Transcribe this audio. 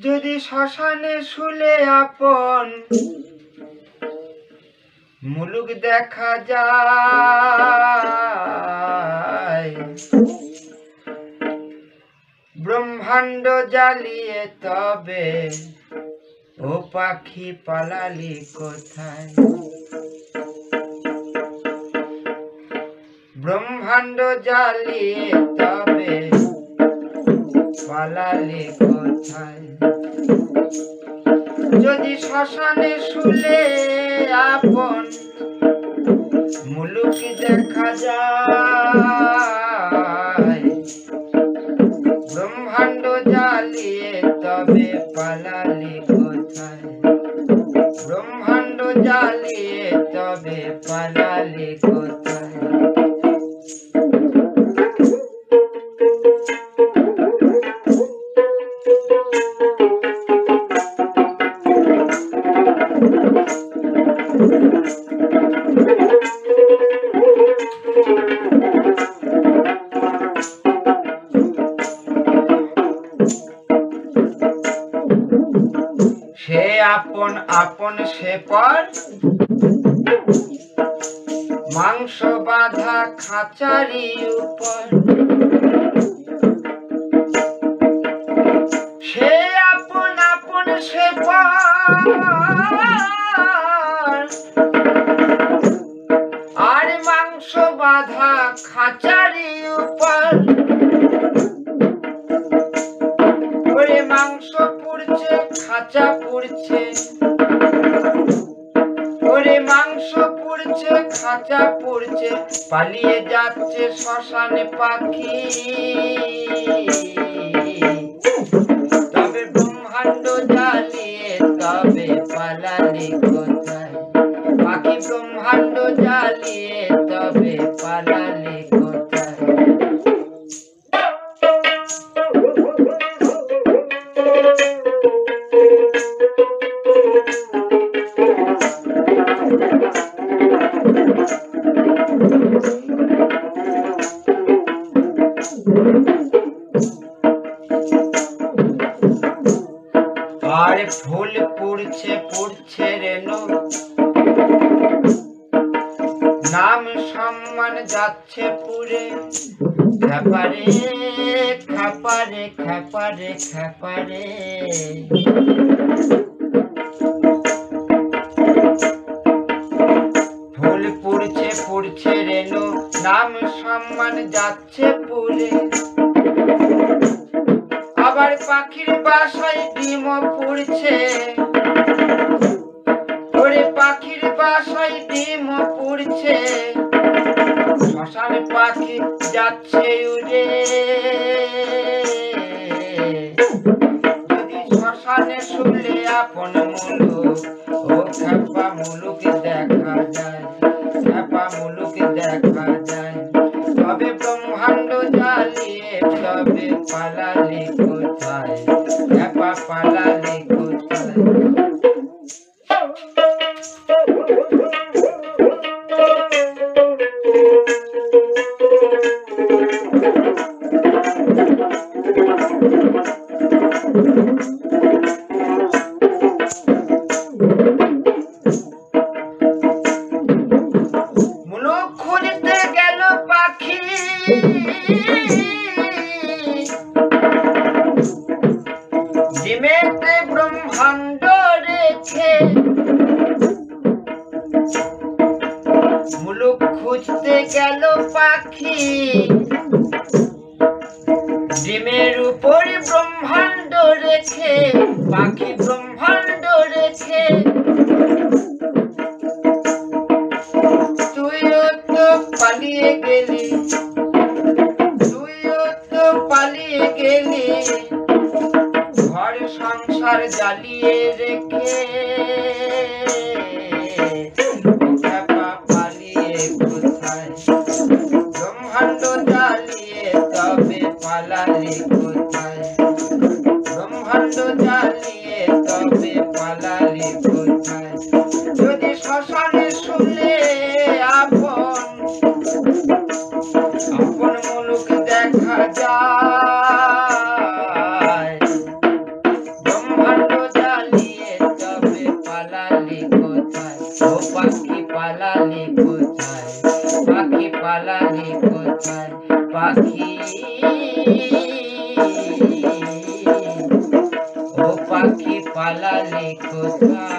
যদি শ্মশানে শুলে আপন মুলুক দেখা যায়, ব্রহ্মাণ্ড জ্বালিয়ে তবে ও পাখি পালালি কোথায়? ব্রহ্মাণ্ড জ্বালিয়ে তবে পালালি কোথায়? যদি শ্মশানে শুলে আপন মুলুক দেখা যায়, ব্রহ্মাণ্ড জ্বালিয়ে তবে পালালি কোথায়? ব্রহ্মাণ্ড জ্বালিয়ে তবে পালালি কোথায়? সে আপন আপন সে পর, মাংস বাঁধা খাঁচারি উপর। সে আপন আপন সে পর, আর মাংস বাঁধা খাঁচারি উপর। ওরে মাংস পুড়ছে খাঁচা পুড়ছে, ওরে মাংস পুড়ছে খাঁচা পুড়ছে, পালিয়ে যাচ্ছে শ্মশানে পাখি। তবে ব্রহ্মাণ্ড জ্বালিয়ে তবে পালালি কোথায়? পাখি ব্রহ্মাণ্ড জ্বালিয়ে তবে পালালি কোথায়? আর ফুল পুড়ছে পুড়ছে রেণু, নাম সম্মান যাচ্ছে পুড়ে। খাপারে খাপারে খাপারে খাপারে, ফুল পুড়ছে পুড়ছে রেণু, নাম সম্মান যাচ্ছে পুড়ে। আবার পাখির বাসায় ডিম পুড়ছে, ওরে পাখির বাসায় ডিম পুড়ছে। শ্মশানে পাখি যাচ্ছে উড়ে, যদি শ্মশানে শুলে আপন মুলুক ও খেপা মুলুক দেখা যায়, খেপা মুলুক দেখা যায়। তবে ব্রহ্মাণ্ড জ্বালিয়ে তবে পালালি কোথায়? খেপা পালালি কোথায়? মুলুক খুঁজতে গেল পাখি, ডিমেতে ব্রহ্মাণ্ড রেখে। মুলুক খুঁজতে গেল পাখি, ডিমের উপর ব্রহ্মাণ্ড রেখে। পাখি ব্রহ্মাণ্ড রেখে, তুইও তো পালিয়ে গেলি, তুইও তো পালিয়ে গেলি, ঘর সংসার জ্বালিয়ে রেখে। খেপা পালিয়ে কোথায়? ব্রহ্মাণ্ড জ্বালিয়ে তবে পালালি কোথায়? ব্রহ্মাণ্ড জ্বালিয়ে তবে পালালি কোথায়? যদি শ্মশানে শুলে আপন আপন মুলুক দেখা যায়, ও পাখি পালালে কোথায়, পাখি পালালে কোথায়, পাখি ও পাখি পালালে কোথায়।